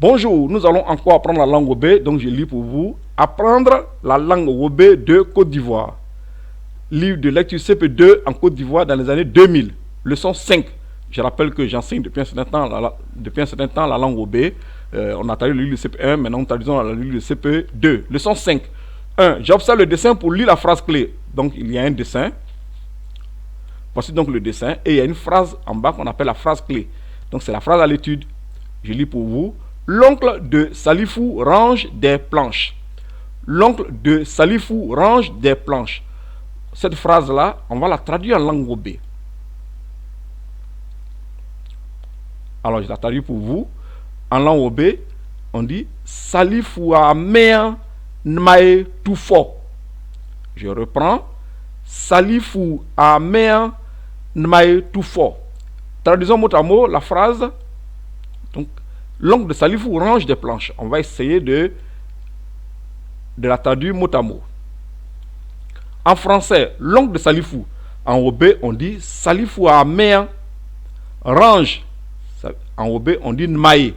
Bonjour, nous allons encore apprendre la langue Wobé, donc je lis pour vous. Apprendre la langue Wobé de Côte d'Ivoire. Livre de lecture CP2 en Côte d'Ivoire dans les années 2000. Leçon 5. Je rappelle que j'enseigne depuis un certain temps la langue Wobé. On a traduit le livre de CP1, maintenant nous traduisons le livre de CP2. Leçon 5. 1. J'observe le dessin pour lire la phrase clé. Donc il y a un dessin. Voici donc le dessin. Et il y a une phrase en bas qu'on appelle la phrase clé. Donc c'est la phrase à l'étude. Je lis pour vous. L'oncle de Salifou range des planches. L'oncle de Salifou range des planches. Cette phrase-là, on va la traduire en langue Wobé. Alors, je la traduis pour vous. En langue Wobé, on dit Salifou a mea nmae tout fort. Je reprends. Salifou a mea nmae tout fort. Traduisons mot à mot la phrase. Donc, l'oncle de Salifou range des planches. On va essayer de la traduire mot à mot. En français, l'oncle de Salifou. En Wobé, on dit Salifou a mea range. En Wobé, on dit nmae.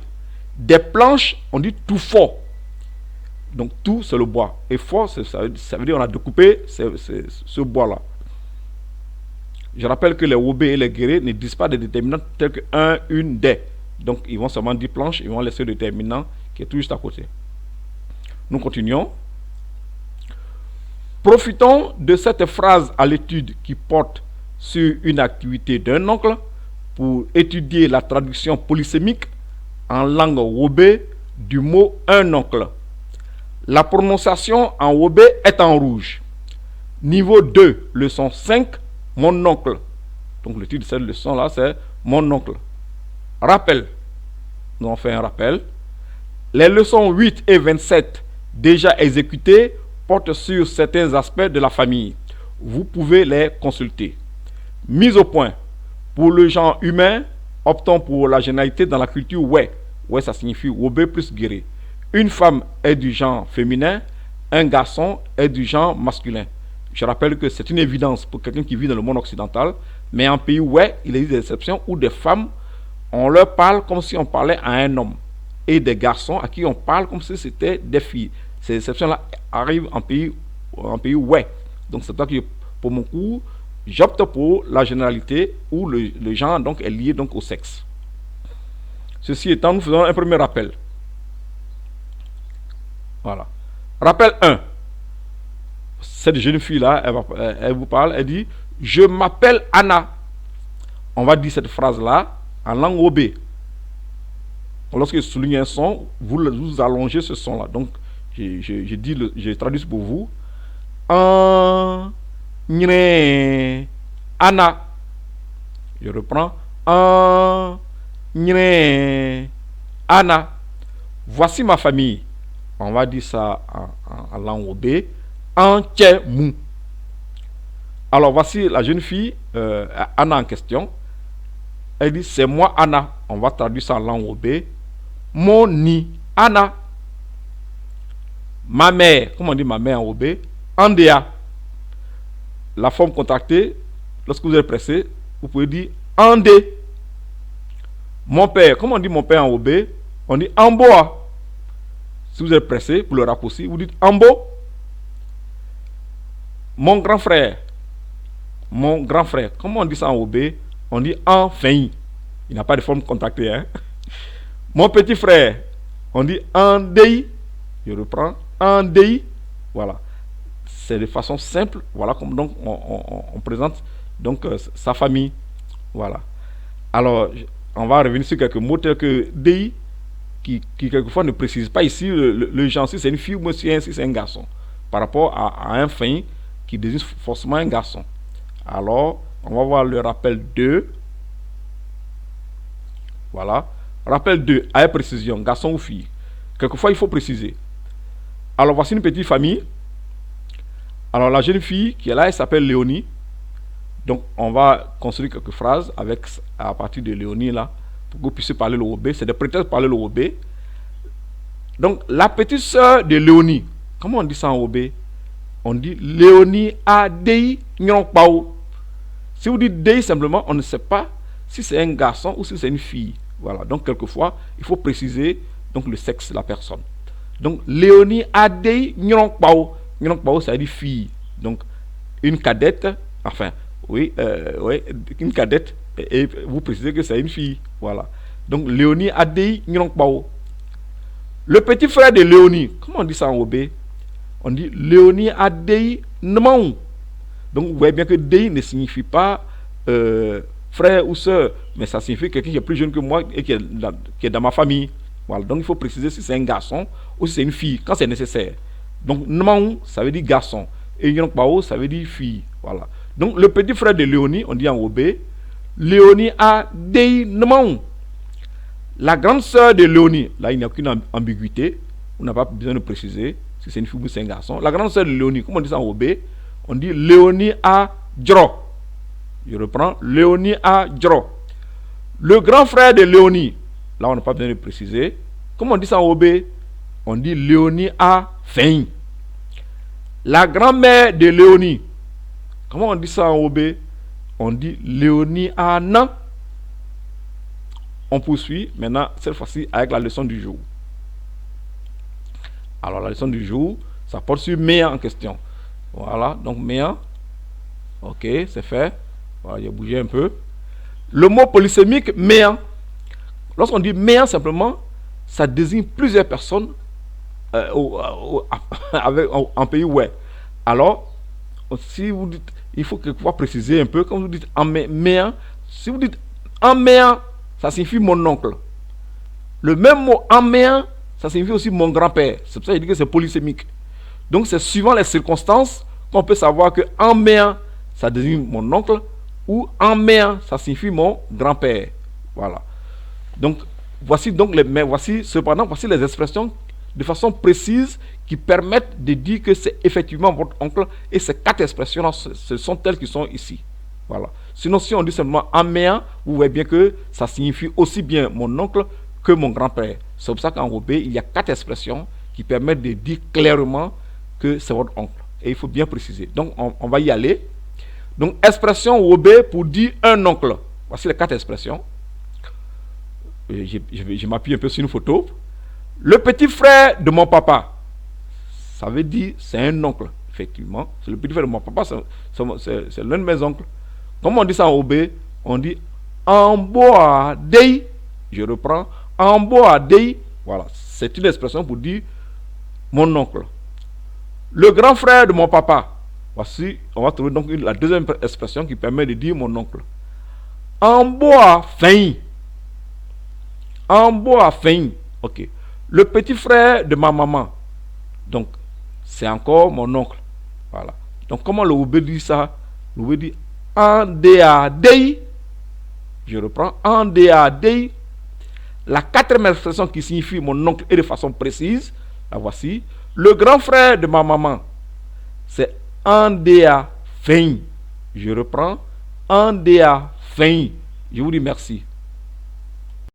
Des planches, on dit tout fort. Donc tout, c'est le bois. Et fort, ça veut dire qu'on a découpé ce bois-là. Je rappelle que les Wobé et les Guéré ne disent pas des déterminants tels que un, une, des. Donc ils vont seulement dire planche, ils vont laisser le déterminant qui est tout juste à côté. Nous continuons. Profitons de cette phrase à l'étude qui porte sur une activité d'un oncle pour étudier la traduction polysémique en langue Wobé du mot un oncle. La prononciation en Wobé est en rouge. Niveau 2, leçon 5, mon oncle. Donc le titre de cette leçon-là, c'est mon oncle. Rappel. Nous avons fait un rappel. Les leçons 8 et 27 déjà exécutées portent sur certains aspects de la famille. Vous pouvez les consulter. Mise au point. Pour le genre humain, optons pour la généralité dans la culture Wé. Wé, ça signifie Wobé plus Guéré. Une femme est du genre féminin, un garçon est du genre masculin. Je rappelle que c'est une évidence pour quelqu'un qui vit dans le monde occidental, mais en pays Wé, il existe des exceptions où des femmes, on leur parle comme si on parlait à un homme, et des garçons à qui on parle comme si c'était des filles. Ces exceptions-là arrivent en pays Wé. Donc c'est pour ça que pour mon cours, j'opte pour la généralité où le genre donc est lié donc au sexe. Ceci étant, nous faisons un premier rappel. Voilà. Rappel 1. Cette jeune fille-là, elle vous parle, elle dit « Je m'appelle Anna ». On va dire cette phrase-là en langue Wobé. Lorsque je souligne un son, vous allongez ce son-là. Donc, je traduis pour vous. Anna. Je reprends. Anna. Voici ma famille. On va dire ça en langue Wobé. Mou. Alors voici la jeune fille, Anna en question. Elle dit c'est moi Anna. On va traduire ça en langue Wobé. Mon ni Anna. Ma mère. Comment on dit ma mère en Wobé? Andea. La forme contractée, lorsque vous êtes pressé, vous pouvez dire Andé. Mon père. Comment on dit mon père en Wobé? On dit Amboa. Si vous êtes pressé pour le raccourci, vous dites Ambo. Mon grand frère. Mon grand frère. Comment on dit ça en Wobé? On dit enfin. Il n'a pas de forme contractée. Hein? Mon petit frère. On dit Andei. Je reprends. Andei. Voilà. C'est de façon simple. Voilà comme donc on présente donc sa famille. Voilà. Alors, on va revenir sur quelques mots tels que Dei, qui quelquefois ne précise pas ici le genre, si c'est une fille ou si c'est un garçon, par rapport à un fin qui désigne forcément un garçon. Alors, on va voir le rappel 2. Voilà. Rappel 2, avec précision, garçon ou fille. Quelquefois, il faut préciser. Alors, voici une petite famille. Alors, la jeune fille qui est là, elle s'appelle Léonie. Donc, on va construire quelques phrases à partir de Léonie là, pour que vous puissiez parler le Wobé. C'est des prétextes pour parler le Wobé. Donc, la petite sœur de Léonie, comment on dit ça en Wobé? On dit Léonie a Dei Nyongpao. Si vous dites Dei simplement, on ne sait pas si c'est un garçon ou si c'est une fille. Voilà. Donc, quelquefois, il faut préciser donc le sexe de la personne. Donc Léonie Adei Nyongpao. Nyongpao, ça veut dire fille. Donc une cadette, enfin, oui, une cadette, et vous précisez que c'est une fille. Voilà. Donc Léonie Adei Nyongpao. Le petit frère de Léonie, comment on dit ça en Obé? On dit Léonie Adei Nmaou. Donc vous voyez bien que Dei ne signifie pas frère ou soeur, mais ça signifie quelqu'un qui est plus jeune que moi et qui est dans ma famille. Voilà. Donc il faut préciser si c'est un garçon ou si c'est une fille, quand c'est nécessaire. Donc Nmaou, ça veut dire garçon. Et Nyongpao, ça veut dire fille. Voilà. Donc le petit frère de Léonie, on dit en Obé, Léonie Adei Nmaou. La grande sœur de Léonie, là il n'y a aucune ambiguïté, on n'a pas besoin de préciser si c'est une fille ou c'est un garçon. La grande sœur de Léonie, comment on dit ça en Obé? On dit Léonie A. Djro. Je reprends, Léonie A. Djro. Le grand frère de Léonie, là on n'a pas besoin de préciser. Comment on dit ça en Obé? On dit Léonie A. Fein. La grand-mère de Léonie, comment on dit ça en Obé? On dit Léonie A. Nan. On poursuit maintenant, cette fois-ci, avec la leçon du jour. Alors la leçon du jour, ça porte sur Méa en question. Voilà, donc Méa. Ok, c'est fait. Voilà, il a bougé un peu. Le mot polysémique, Méa. Lorsqu'on dit Méa, simplement, ça désigne plusieurs personnes en pays ouais. Alors, si vous dites, il faut quelquefois préciser un peu, quand vous dites en Méa, si vous dites en Méa, ça signifie mon oncle. Le même mot en Méa, ça signifie aussi mon grand-père. C'est pour ça qu'il dit que c'est polysémique. Donc c'est suivant les circonstances qu'on peut savoir que en Méa, ça désigne mon oncle, ou en Méa, ça signifie mon grand-père. Voilà. Donc voici donc voici les expressions de façon précise qui permettent de dire que c'est effectivement votre oncle, et ces 4 expressions-là, ce sont telles qui sont ici. Voilà. Sinon, si on dit simplement Améa, vous voyez bien que ça signifie aussi bien mon oncle que mon grand-père. C'est pour ça qu'en Robé, il y a 4 expressions qui permettent de dire clairement que c'est votre oncle. Et il faut bien préciser. Donc, on va y aller. Donc, expression Robé pour dire un oncle. Voici les 4 expressions. Je m'appuie un peu sur une photo. Le petit frère de mon papa. Ça veut dire c'est un oncle, effectivement. C'est le petit frère de mon papa, c'est l'un de mes oncles. Comment on dit ça en Obé? On dit Amboa Dei. Je reprends. Amboa Dei. Voilà. C'est une expression pour dire mon oncle. Le grand frère de mon papa. Voici, on va trouver donc la deuxième expression qui permet de dire mon oncle. Amboa Fein. Amboa Fein. Ok. Le petit frère de ma maman. Donc, c'est encore mon oncle. Voilà. Donc, comment le Oubé dit ça? Le Oubé dit Andea Dei. Je reprends. Andea Dei. La 4e expression qui signifie mon oncle et de façon précise, la voici. Le grand frère de ma maman, c'est Andea Fein. Je reprends. Andea Fein. Je vous dis merci.